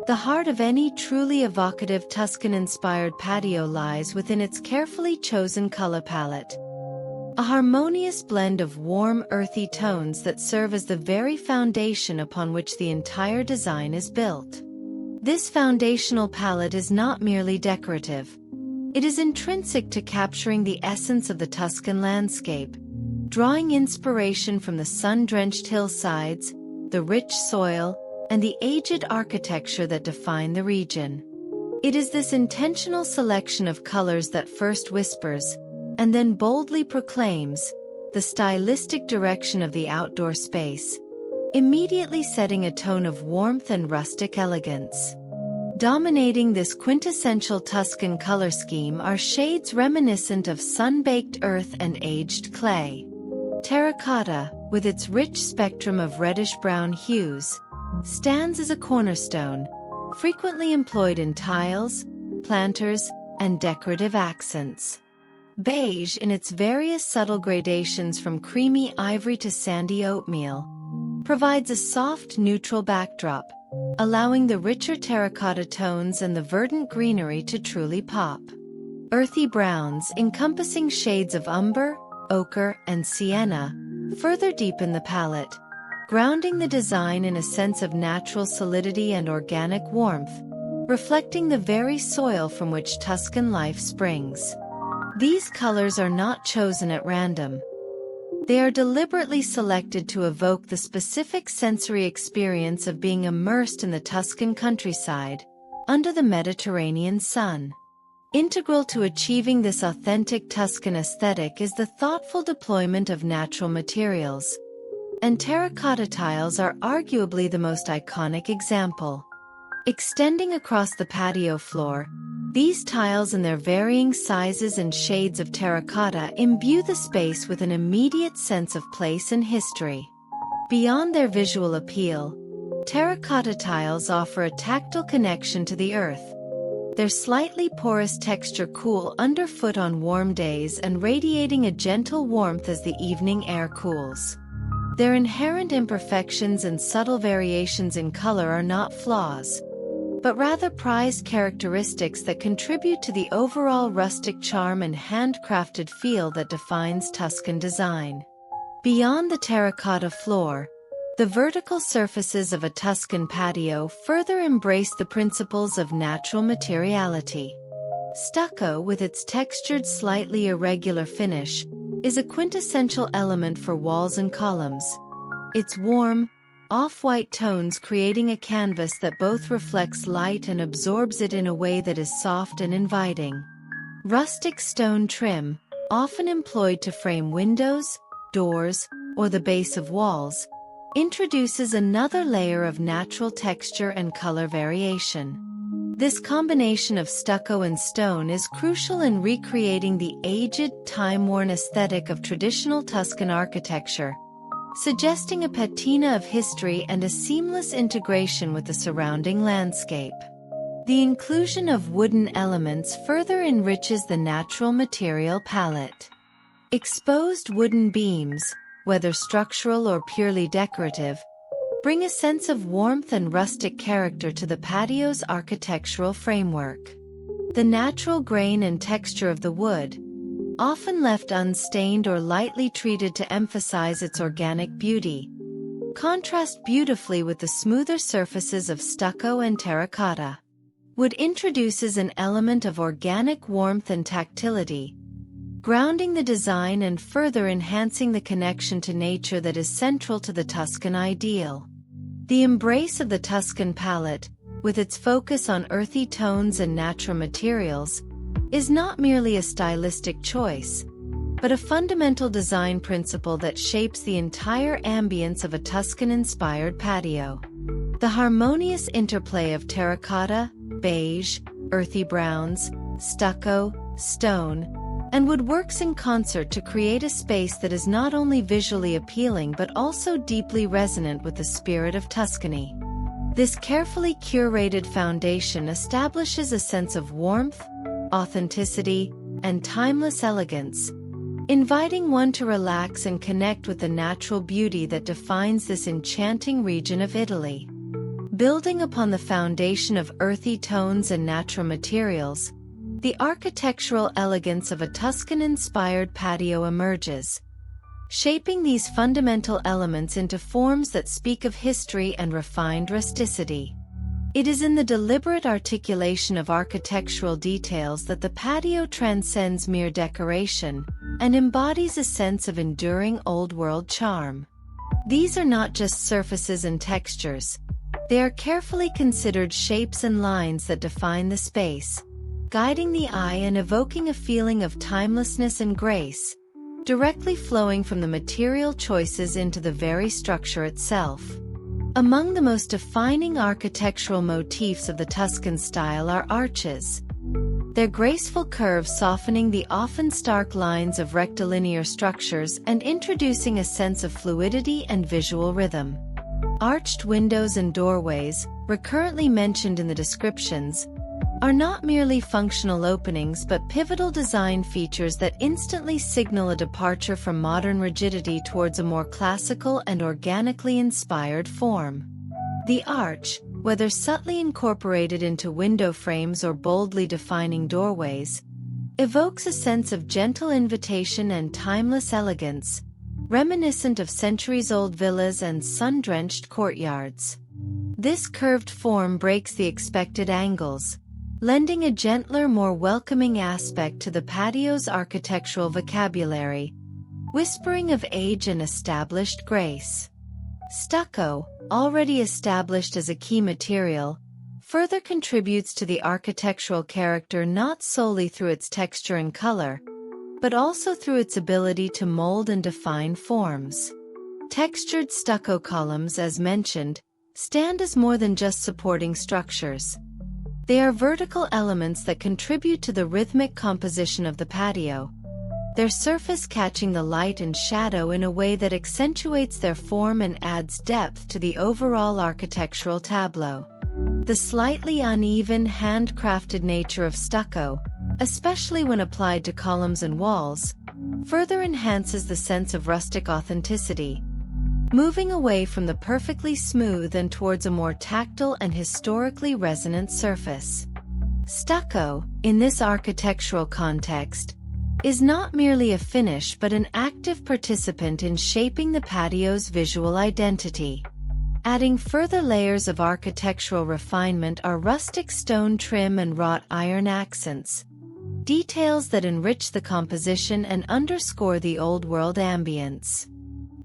The heart of any truly evocative Tuscan-inspired patio lies within its carefully chosen color palette. A harmonious blend of warm, earthy tones that serve as the very foundation upon which the entire design is built. This foundational palette is not merely decorative. It is intrinsic to capturing the essence of the Tuscan landscape, drawing inspiration from the sun-drenched hillsides, the rich soil, and the aged architecture that define the region. It is this intentional selection of colors that first whispers, and then boldly proclaims, the stylistic direction of the outdoor space, immediately setting a tone of warmth and rustic elegance. Dominating this quintessential Tuscan color scheme are shades reminiscent of sun-baked earth and aged clay. Terracotta, with its rich spectrum of reddish-brown hues, stands as a cornerstone, frequently employed in tiles, planters, and decorative accents. Beige, in its various subtle gradations from creamy ivory to sandy oatmeal, provides a soft, neutral backdrop, allowing the richer terracotta tones and the verdant greenery to truly pop. Earthy browns, encompassing shades of umber, ochre, and sienna, further deepen the palette, grounding the design in a sense of natural solidity and organic warmth, reflecting the very soil from which Tuscan life springs. These colors are not chosen at random. They are deliberately selected to evoke the specific sensory experience of being immersed in the Tuscan countryside, under the Mediterranean sun. Integral to achieving this authentic Tuscan aesthetic is the thoughtful deployment of natural materials, and terracotta tiles are arguably the most iconic example. Extending across the patio floor, these tiles in their varying sizes and shades of terracotta imbue the space with an immediate sense of place and history. Beyond their visual appeal, terracotta tiles offer a tactile connection to the earth. Their slightly porous texture cool underfoot on warm days and radiating a gentle warmth as the evening air cools. Their inherent imperfections and subtle variations in color are not flaws, but rather prized characteristics that contribute to the overall rustic charm and handcrafted feel that defines Tuscan design. Beyond the terracotta floor, the vertical surfaces of a Tuscan patio further embrace the principles of natural materiality. Stucco, with its textured, slightly irregular finish, is a quintessential element for walls and columns. Its warm, off-white tones creating a canvas that both reflects light and absorbs it in a way that is soft and inviting. Rustic stone trim, often employed to frame windows, doors, or the base of walls, introduces another layer of natural texture and color variation. This combination of stucco and stone is crucial in recreating the aged, time-worn aesthetic of traditional Tuscan architecture, suggesting a patina of history and a seamless integration with the surrounding landscape. The inclusion of wooden elements further enriches the natural material palette. Exposed wooden beams, whether structural or purely decorative, bring a sense of warmth and rustic character to the patio's architectural framework. The natural grain and texture of the wood, often left unstained or lightly treated to emphasize its organic beauty, contrast beautifully with the smoother surfaces of stucco and terracotta. Wood introduces an element of organic warmth and tactility, grounding the design and further enhancing the connection to nature that is central to the Tuscan ideal. The embrace of the Tuscan palette, with its focus on earthy tones and natural materials, is not merely a stylistic choice, but a fundamental design principle that shapes the entire ambience of a Tuscan-inspired patio. The harmonious interplay of terracotta, beige, earthy browns, stucco, stone, and wood works in concert to create a space that is not only visually appealing but also deeply resonant with the spirit of Tuscany. This carefully curated foundation establishes a sense of warmth, authenticity, and timeless elegance, inviting one to relax and connect with the natural beauty that defines this enchanting region of Italy. Building upon the foundation of earthy tones and natural materials, the architectural elegance of a Tuscan-inspired patio emerges, shaping these fundamental elements into forms that speak of history and refined rusticity. It is in the deliberate articulation of architectural details that the patio transcends mere decoration and embodies a sense of enduring old-world charm. These are not just surfaces and textures. They are carefully considered shapes and lines that define the space, guiding the eye and evoking a feeling of timelessness and grace, directly flowing from the material choices into the very structure itself. Among the most defining architectural motifs of the Tuscan style are arches. Their graceful curves softening the often stark lines of rectilinear structures and introducing a sense of fluidity and visual rhythm. Arched windows and doorways, recurrently mentioned in the descriptions, are not merely functional openings but pivotal design features that instantly signal a departure from modern rigidity towards a more classical and organically inspired form. The arch, whether subtly incorporated into window frames or boldly defining doorways, evokes a sense of gentle invitation and timeless elegance, reminiscent of centuries-old villas and sun-drenched courtyards. This curved form breaks the expected angles, lending a gentler, more welcoming aspect to the patio's architectural vocabulary, whispering of age and established grace. Stucco, already established as a key material, further contributes to the architectural character not solely through its texture and color, but also through its ability to mold and define forms. Textured stucco columns, as mentioned, stand as more than just supporting structures. They are vertical elements that contribute to the rhythmic composition of the patio, their surface catching the light and shadow in a way that accentuates their form and adds depth to the overall architectural tableau. The slightly uneven, handcrafted nature of stucco, especially when applied to columns and walls, further enhances the sense of rustic authenticity, moving away from the perfectly smooth and towards a more tactile and historically resonant surface. Stucco, in this architectural context, is not merely a finish but an active participant in shaping the patio's visual identity. Adding further layers of architectural refinement are rustic stone trim and wrought iron accents, details that enrich the composition and underscore the old-world ambience.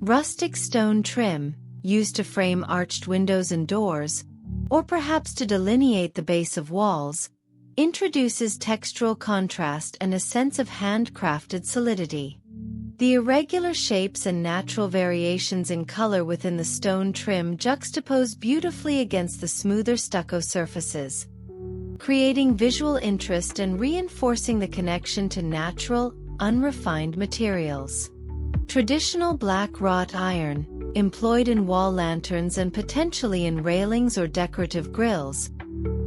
Rustic stone trim, used to frame arched windows and doors, or perhaps to delineate the base of walls, introduces textural contrast and a sense of handcrafted solidity. The irregular shapes and natural variations in color within the stone trim juxtapose beautifully against the smoother stucco surfaces, creating visual interest and reinforcing the connection to natural, unrefined materials. Traditional black wrought iron, employed in wall lanterns and potentially in railings or decorative grills,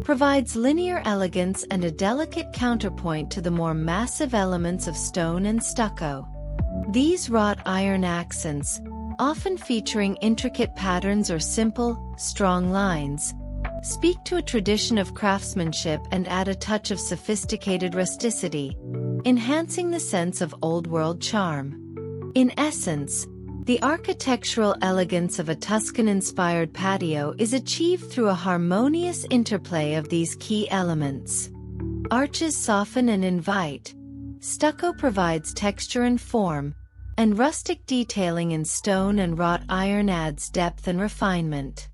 provides linear elegance and a delicate counterpoint to the more massive elements of stone and stucco. These wrought iron accents, often featuring intricate patterns or simple, strong lines, speak to a tradition of craftsmanship and add a touch of sophisticated rusticity, enhancing the sense of old-world charm. In essence, the architectural elegance of a Tuscan-inspired patio is achieved through a harmonious interplay of these key elements. Arches soften and invite, stucco provides texture and form, and rustic detailing in stone and wrought iron adds depth and refinement.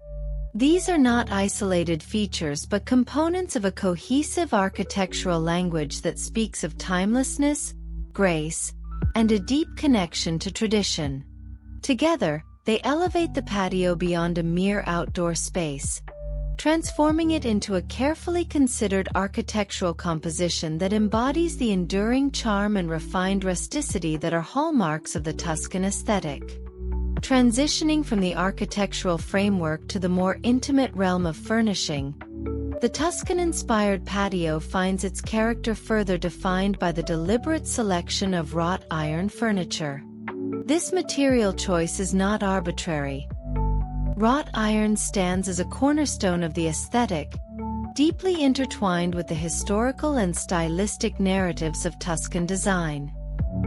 These are not isolated features but components of a cohesive architectural language that speaks of timelessness, grace, and a deep connection to tradition. Together, they elevate the patio beyond a mere outdoor space, transforming it into a carefully considered architectural composition that embodies the enduring charm and refined rusticity that are hallmarks of the Tuscan aesthetic. Transitioning from the architectural framework to the more intimate realm of furnishing, the Tuscan-inspired patio finds its character further defined by the deliberate selection of wrought iron furniture. This material choice is not arbitrary. Wrought iron stands as a cornerstone of the aesthetic, deeply intertwined with the historical and stylistic narratives of Tuscan design.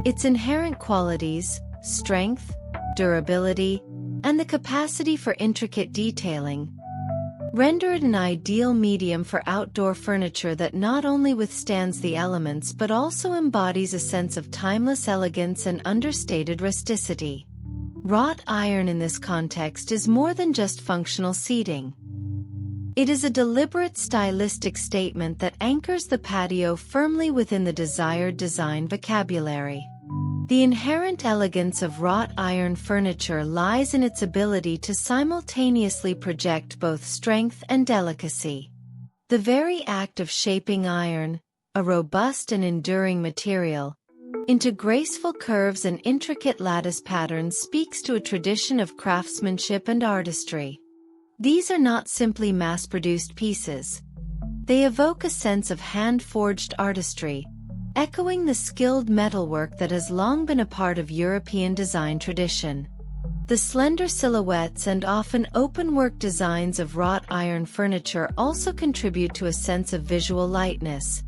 Its inherent qualities, strength, durability, and the capacity for intricate detailing, render it an ideal medium for outdoor furniture that not only withstands the elements but also embodies a sense of timeless elegance and understated rusticity. Wrought iron in this context is more than just functional seating. It is a deliberate stylistic statement that anchors the patio firmly within the desired design vocabulary. The inherent elegance of wrought iron furniture lies in its ability to simultaneously project both strength and delicacy. The very act of shaping iron, a robust and enduring material, into graceful curves and intricate lattice patterns speaks to a tradition of craftsmanship and artistry. These are not simply mass-produced pieces. They evoke a sense of hand-forged artistry, echoing the skilled metalwork that has long been a part of European design tradition. The slender silhouettes and often open-work designs of wrought iron furniture also contribute to a sense of visual lightness,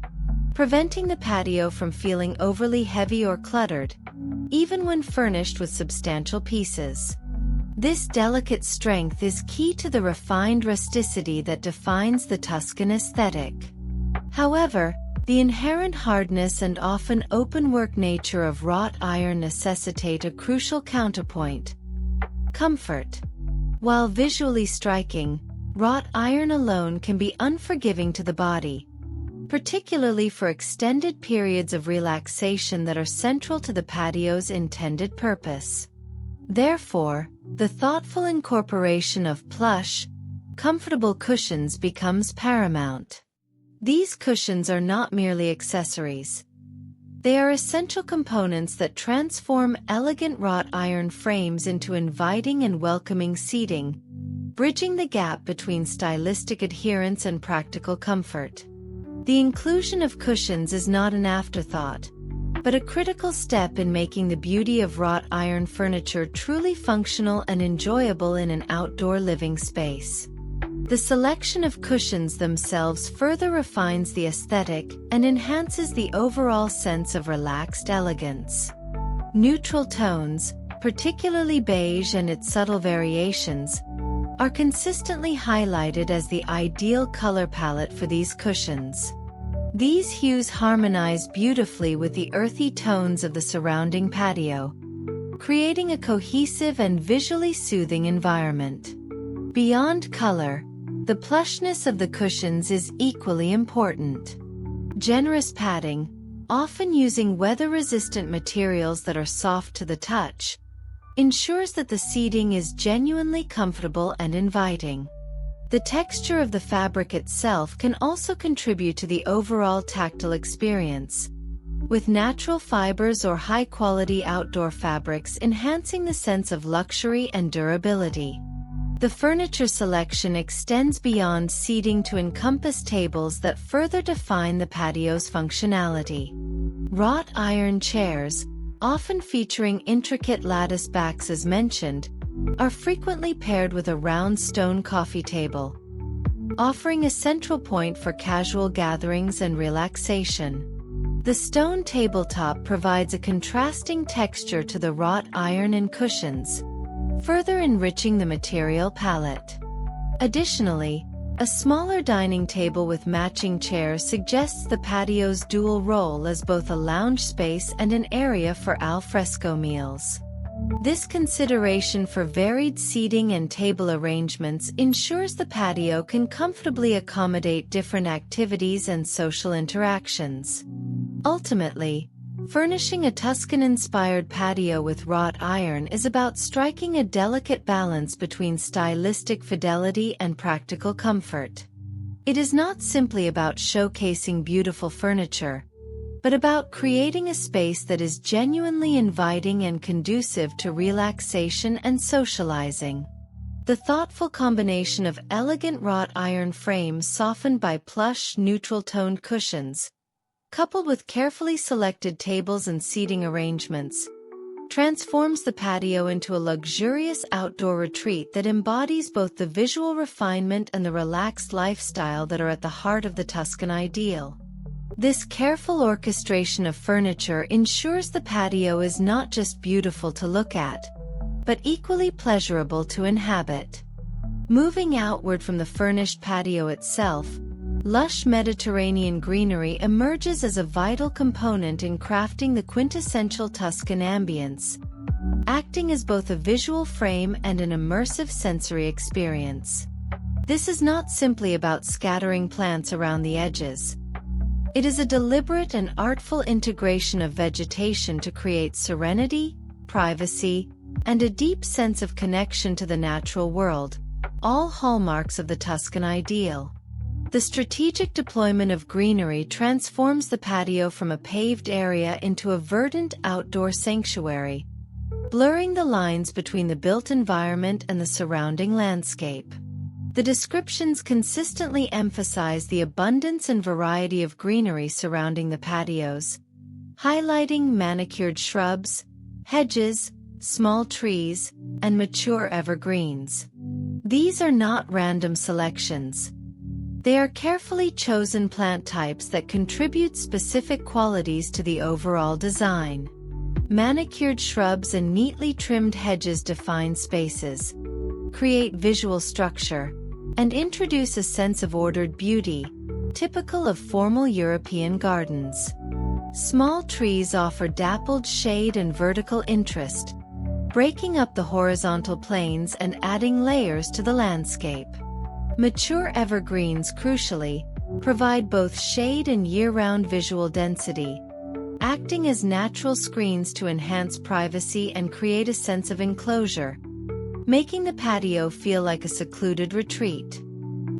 preventing the patio from feeling overly heavy or cluttered, even when furnished with substantial pieces. This delicate strength is key to the refined rusticity that defines the Tuscan aesthetic. However, the inherent hardness and often open-work nature of wrought iron necessitate a crucial counterpoint: comfort. While visually striking, wrought iron alone can be unforgiving to the body, particularly for extended periods of relaxation that are central to the patio's intended purpose. Therefore, the thoughtful incorporation of plush, comfortable cushions becomes paramount. These cushions are not merely accessories. They are essential components that transform elegant wrought iron frames into inviting and welcoming seating, bridging the gap between stylistic adherence and practical comfort. The inclusion of cushions is not an afterthought, but a critical step in making the beauty of wrought iron furniture truly functional and enjoyable in an outdoor living space. The selection of cushions themselves further refines the aesthetic and enhances the overall sense of relaxed elegance. Neutral tones, particularly beige and its subtle variations, are consistently highlighted as the ideal color palette for these cushions. These hues harmonize beautifully with the earthy tones of the surrounding patio, creating a cohesive and visually soothing environment. Beyond color, the plushness of the cushions is equally important. Generous padding, often using weather-resistant materials that are soft to the touch, ensures that the seating is genuinely comfortable and inviting. The texture of the fabric itself can also contribute to the overall tactile experience, with natural fibers or high-quality outdoor fabrics enhancing the sense of luxury and durability. The furniture selection extends beyond seating to encompass tables that further define the patio's functionality. Wrought iron chairs, often featuring intricate lattice backs as mentioned, are frequently paired with a round stone coffee table, offering a central point for casual gatherings and relaxation. The stone tabletop provides a contrasting texture to the wrought iron and cushions, further enriching the material palette. Additionally, a smaller dining table with matching chairs suggests the patio's dual role as both a lounge space and an area for al fresco meals. This consideration for varied seating and table arrangements ensures the patio can comfortably accommodate different activities and social interactions. Ultimately, furnishing a Tuscan-inspired patio with wrought iron is about striking a delicate balance between stylistic fidelity and practical comfort. It is not simply about showcasing beautiful furniture, but about creating a space that is genuinely inviting and conducive to relaxation and socializing. The thoughtful combination of elegant wrought iron frames softened by plush, neutral-toned cushions, coupled with carefully selected tables and seating arrangements, transforms the patio into a luxurious outdoor retreat that embodies both the visual refinement and the relaxed lifestyle that are at the heart of the Tuscan ideal. This careful orchestration of furniture ensures the patio is not just beautiful to look at, but equally pleasurable to inhabit. Moving outward from the furnished patio itself, lush Mediterranean greenery emerges as a vital component in crafting the quintessential Tuscan ambience, acting as both a visual frame and an immersive sensory experience. This is not simply about scattering plants around the edges. It is a deliberate and artful integration of vegetation to create serenity, privacy, and a deep sense of connection to the natural world, all hallmarks of the Tuscan ideal. The strategic deployment of greenery transforms the patio from a paved area into a verdant outdoor sanctuary, blurring the lines between the built environment and the surrounding landscape. The descriptions consistently emphasize the abundance and variety of greenery surrounding the patios, highlighting manicured shrubs, hedges, small trees, and mature evergreens. These are not random selections. They are carefully chosen plant types that contribute specific qualities to the overall design. Manicured shrubs and neatly trimmed hedges define spaces, create visual structure, and introduce a sense of ordered beauty, typical of formal European gardens. Small trees offer dappled shade and vertical interest, breaking up the horizontal planes and adding layers to the landscape. Mature evergreens, crucially, provide both shade and year-round visual density, acting as natural screens to enhance privacy and create a sense of enclosure, making the patio feel like a secluded retreat.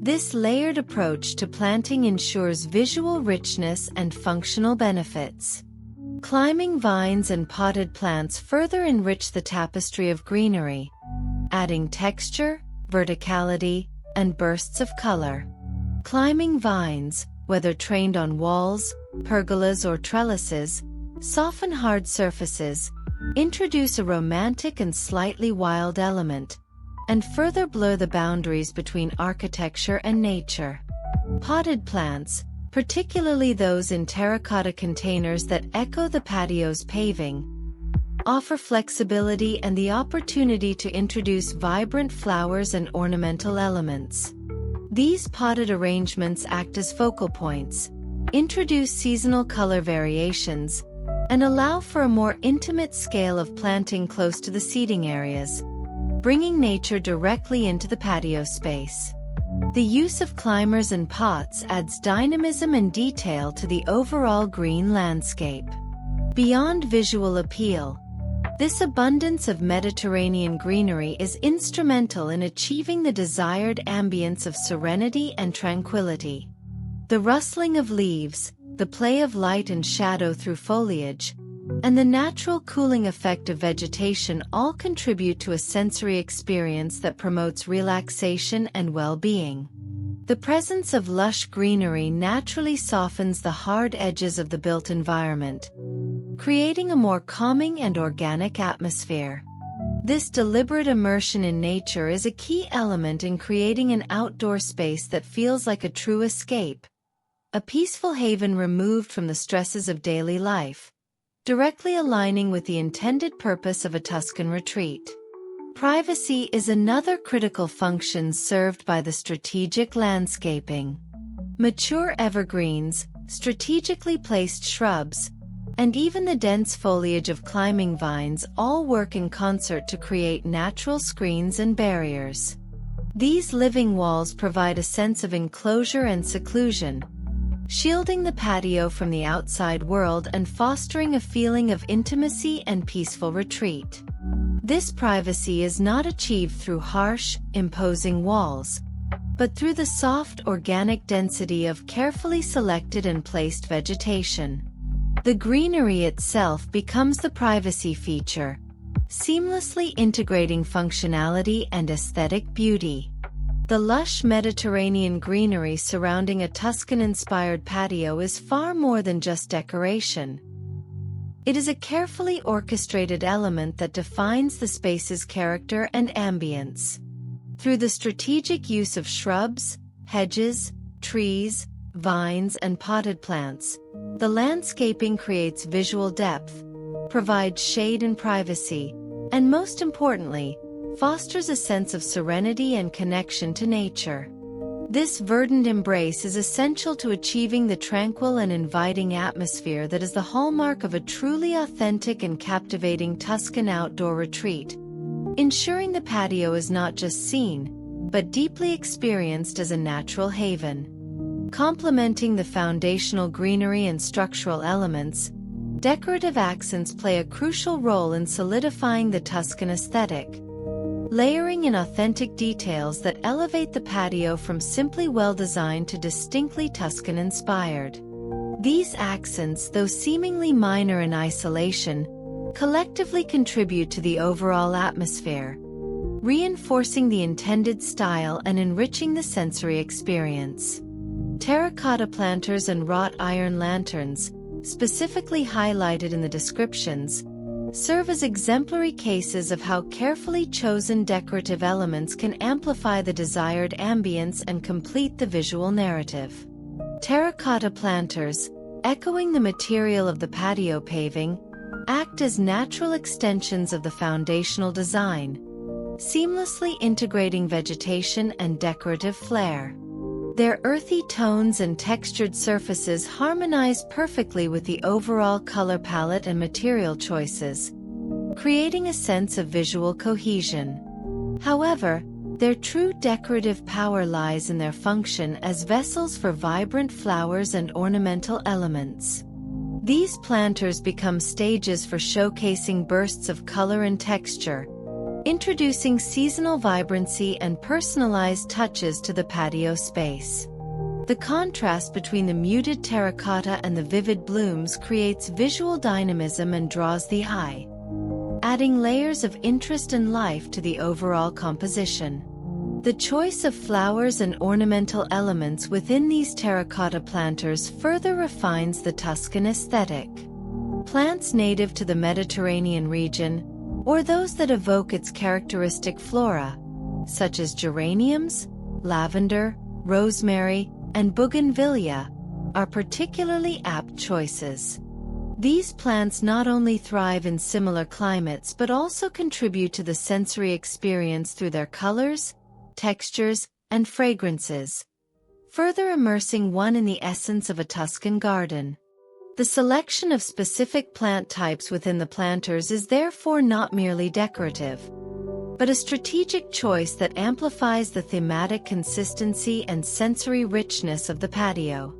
This layered approach to planting ensures visual richness and functional benefits. Climbing vines and potted plants further enrich the tapestry of greenery, adding texture, verticality, and bursts of color. Climbing vines, whether trained on walls, pergolas, or trellises, soften hard surfaces, introduce a romantic and slightly wild element, and further blur the boundaries between architecture and nature. Potted plants, particularly those in terracotta containers that echo the patio's paving, offer flexibility and the opportunity to introduce vibrant flowers and ornamental elements. These potted arrangements act as focal points, introduce seasonal color variations, and allow for a more intimate scale of planting close to the seating areas, bringing nature directly into the patio space. The use of climbers and pots adds dynamism and detail to the overall green landscape. Beyond visual appeal, this abundance of Mediterranean greenery is instrumental in achieving the desired ambience of serenity and tranquility. The rustling of leaves, the play of light and shadow through foliage, and the natural cooling effect of vegetation all contribute to a sensory experience that promotes relaxation and well-being. The presence of lush greenery naturally softens the hard edges of the built environment, creating a more calming and organic atmosphere. This deliberate immersion in nature is a key element in creating an outdoor space that feels like a true escape, a peaceful haven removed from the stresses of daily life, directly aligning with the intended purpose of a Tuscan retreat. Privacy is another critical function served by the strategic landscaping. Mature evergreens, strategically placed shrubs, and even the dense foliage of climbing vines all work in concert to create natural screens and barriers. These living walls provide a sense of enclosure and seclusion, shielding the patio from the outside world and fostering a feeling of intimacy and peaceful retreat. This privacy is not achieved through harsh, imposing walls, but through the soft organic density of carefully selected and placed vegetation. The greenery itself becomes the privacy feature, seamlessly integrating functionality and aesthetic beauty. The lush Mediterranean greenery surrounding a Tuscan-inspired patio is far more than just decoration. It is a carefully orchestrated element that defines the space's character and ambience. Through the strategic use of shrubs, hedges, trees, vines, and potted plants, the landscaping creates visual depth, provides shade and privacy, and most importantly, fosters a sense of serenity and connection to nature. This verdant embrace is essential to achieving the tranquil and inviting atmosphere that is the hallmark of a truly authentic and captivating Tuscan outdoor retreat, ensuring the patio is not just seen, but deeply experienced as a natural haven. Complementing the foundational greenery and structural elements, decorative accents play a crucial role in solidifying the Tuscan aesthetic, layering in authentic details that elevate the patio from simply well-designed to distinctly Tuscan-inspired. These accents, though seemingly minor in isolation, collectively contribute to the overall atmosphere, reinforcing the intended style and enriching the sensory experience. Terracotta planters and wrought iron lanterns, specifically highlighted in the descriptions, serve as exemplary cases of how carefully chosen decorative elements can amplify the desired ambience and complete the visual narrative. Terracotta planters, echoing the material of the patio paving, act as natural extensions of the foundational design, seamlessly integrating vegetation and decorative flair. Their earthy tones and textured surfaces harmonize perfectly with the overall color palette and material choices, creating a sense of visual cohesion. However, their true decorative power lies in their function as vessels for vibrant flowers and ornamental elements. These planters become stages for showcasing bursts of color and texture, introducing seasonal vibrancy and personalized touches to the patio space. The contrast between the muted terracotta and the vivid blooms creates visual dynamism and draws the eye, adding layers of interest and life to the overall composition. The choice of flowers and ornamental elements within these terracotta planters further refines the Tuscan aesthetic. Plants native to the Mediterranean region, or those that evoke its characteristic flora, such as geraniums, lavender, rosemary, and bougainvillea, are particularly apt choices. These plants not only thrive in similar climates but also contribute to the sensory experience through their colors, textures, and fragrances, further immersing one in the essence of a Tuscan garden. The selection of specific plant types within the planters is therefore not merely decorative, but a strategic choice that amplifies the thematic consistency and sensory richness of the patio.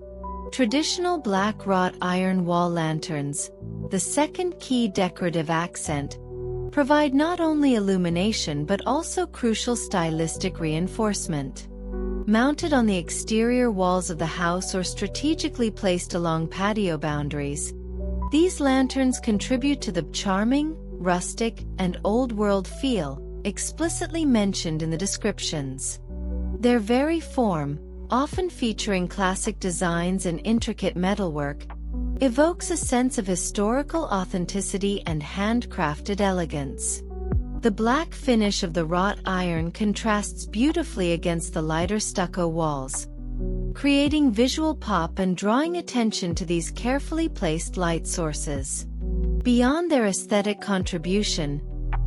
Traditional black wrought iron wall lanterns, the second key decorative accent, provide not only illumination but also crucial stylistic reinforcement. Mounted on the exterior walls of the house or strategically placed along patio boundaries, these lanterns contribute to the charming, rustic, and old-world feel explicitly mentioned in the descriptions. Their very form, often featuring classic designs and intricate metalwork, evokes a sense of historical authenticity and handcrafted elegance. The black finish of the wrought iron contrasts beautifully against the lighter stucco walls, creating visual pop and drawing attention to these carefully placed light sources. Beyond their aesthetic contribution,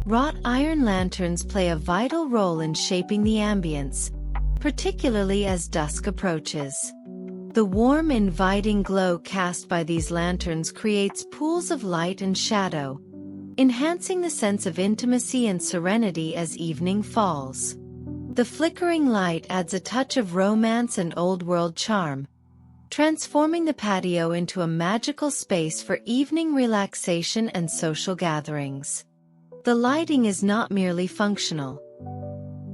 wrought iron lanterns play a vital role in shaping the ambience, particularly as dusk approaches. The warm, inviting glow cast by these lanterns creates pools of light and shadow, enhancing the sense of intimacy and serenity as evening falls. The flickering light adds a touch of romance and old-world charm, transforming the patio into a magical space for evening relaxation and social gatherings. The lighting is not merely functional.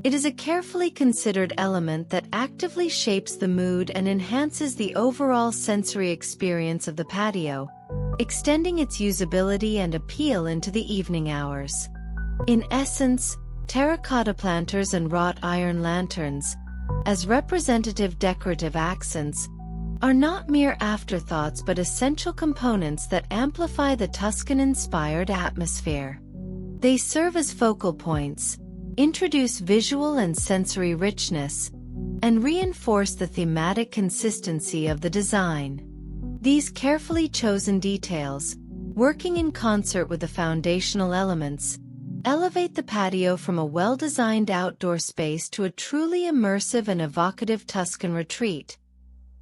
It is a carefully considered element that actively shapes the mood and enhances the overall sensory experience of the patio, extending its usability and appeal into the evening hours. In essence, terracotta planters and wrought iron lanterns, as representative decorative accents, are not mere afterthoughts but essential components that amplify the Tuscan-inspired atmosphere. They serve as focal points, introduce visual and sensory richness, and reinforce the thematic consistency of the design. These carefully chosen details, working in concert with the foundational elements, elevate the patio from a well-designed outdoor space to a truly immersive and evocative Tuscan retreat,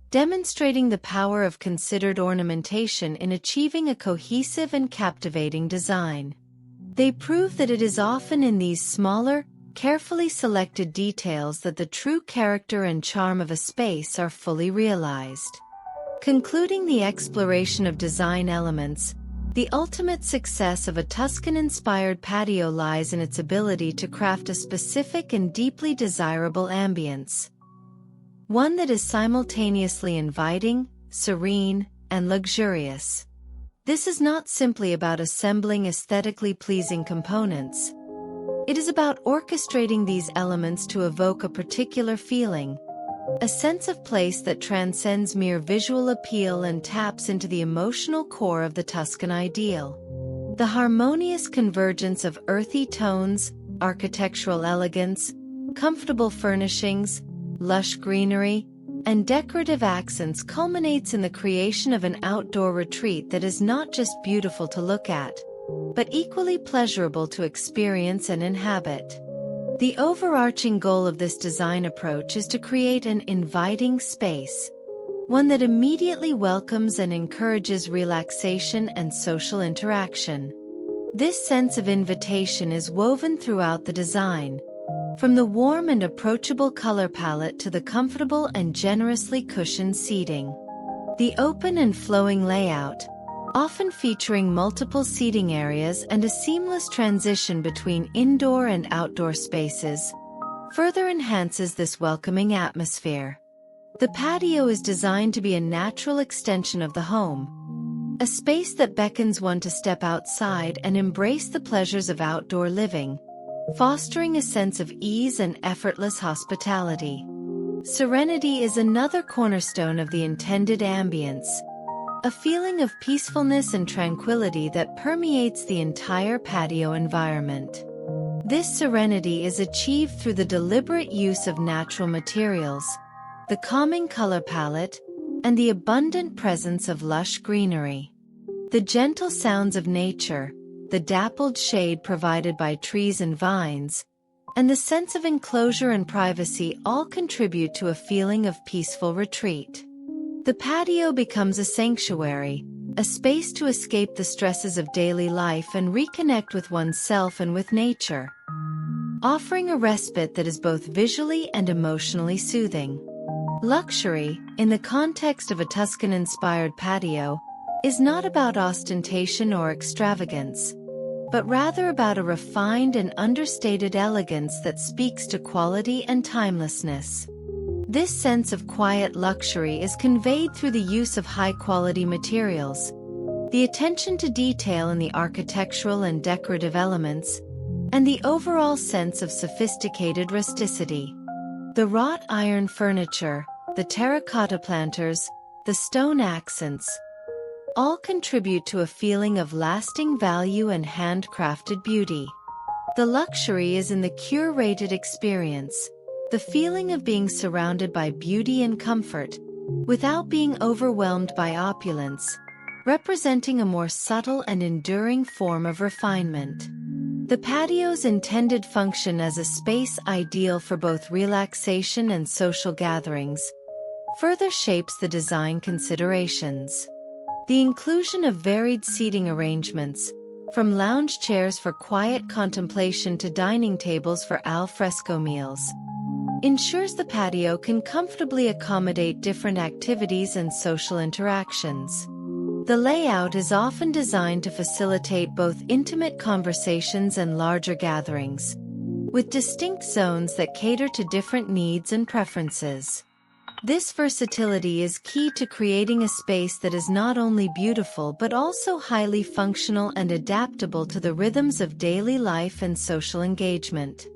demonstrating the power of considered ornamentation in achieving a cohesive and captivating design. They prove that it is often in these smaller, carefully selected details that the true character and charm of a space are fully realized. Concluding the exploration of design elements, the ultimate success of a Tuscan-inspired patio lies in its ability to craft a specific and deeply desirable ambience. One that is simultaneously inviting, serene, and luxurious. This is not simply about assembling aesthetically pleasing components. It is about orchestrating these elements to evoke a particular feeling, a sense of place that transcends mere visual appeal and taps into the emotional core of the Tuscan ideal. The harmonious convergence of earthy tones, architectural elegance, comfortable furnishings, lush greenery, and decorative accents culminates in the creation of an outdoor retreat that is not just beautiful to look at, but equally pleasurable to experience and inhabit. The overarching goal of this design approach is to create an inviting space, one that immediately welcomes and encourages relaxation and social interaction. This sense of invitation is woven throughout the design, from the warm and approachable color palette to the comfortable and generously cushioned seating. The open and flowing layout, often featuring multiple seating areas and a seamless transition between indoor and outdoor spaces, further enhances this welcoming atmosphere. The patio is designed to be a natural extension of the home, a space that beckons one to step outside and embrace the pleasures of outdoor living, fostering a sense of ease and effortless hospitality. Serenity is another cornerstone of the intended ambience, a feeling of peacefulness and tranquility that permeates the entire patio environment. This serenity is achieved through the deliberate use of natural materials, the calming color palette, and the abundant presence of lush greenery. The gentle sounds of nature, the dappled shade provided by trees and vines, and the sense of enclosure and privacy all contribute to a feeling of peaceful retreat. The patio becomes a sanctuary, a space to escape the stresses of daily life and reconnect with oneself and with nature, offering a respite that is both visually and emotionally soothing. Luxury, in the context of a Tuscan-inspired patio, is not about ostentation or extravagance, but rather about a refined and understated elegance that speaks to quality and timelessness. This sense of quiet luxury is conveyed through the use of high-quality materials, the attention to detail in the architectural and decorative elements, and the overall sense of sophisticated rusticity. The wrought iron furniture, the terracotta planters, the stone accents, all contribute to a feeling of lasting value and handcrafted beauty. The luxury is in the curated experience, the feeling of being surrounded by beauty and comfort, without being overwhelmed by opulence, representing a more subtle and enduring form of refinement. The patio's intended function as a space ideal for both relaxation and social gatherings further shapes the design considerations. The inclusion of varied seating arrangements, from lounge chairs for quiet contemplation to dining tables for al fresco meals, ensures the patio can comfortably accommodate different activities and social interactions. The layout is often designed to facilitate both intimate conversations and larger gatherings, with distinct zones that cater to different needs and preferences. This versatility is key to creating a space that is not only beautiful but also highly functional and adaptable to the rhythms of daily life and social engagement.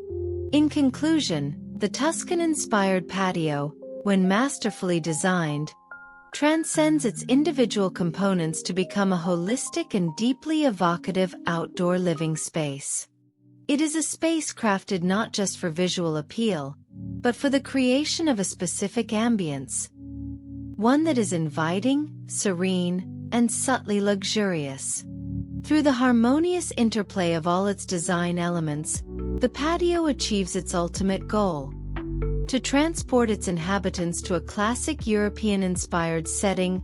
In conclusion, the Tuscan-inspired patio, when masterfully designed, transcends its individual components to become a holistic and deeply evocative outdoor living space. It is a space crafted not just for visual appeal, but for the creation of a specific ambience, one that is inviting, serene, and subtly luxurious. Through the harmonious interplay of all its design elements, the patio achieves its ultimate goal: to transport its inhabitants to a classic European-inspired setting,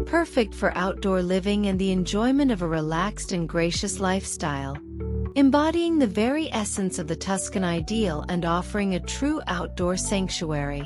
perfect for outdoor living and the enjoyment of a relaxed and gracious lifestyle, embodying the very essence of the Tuscan ideal and offering a true outdoor sanctuary.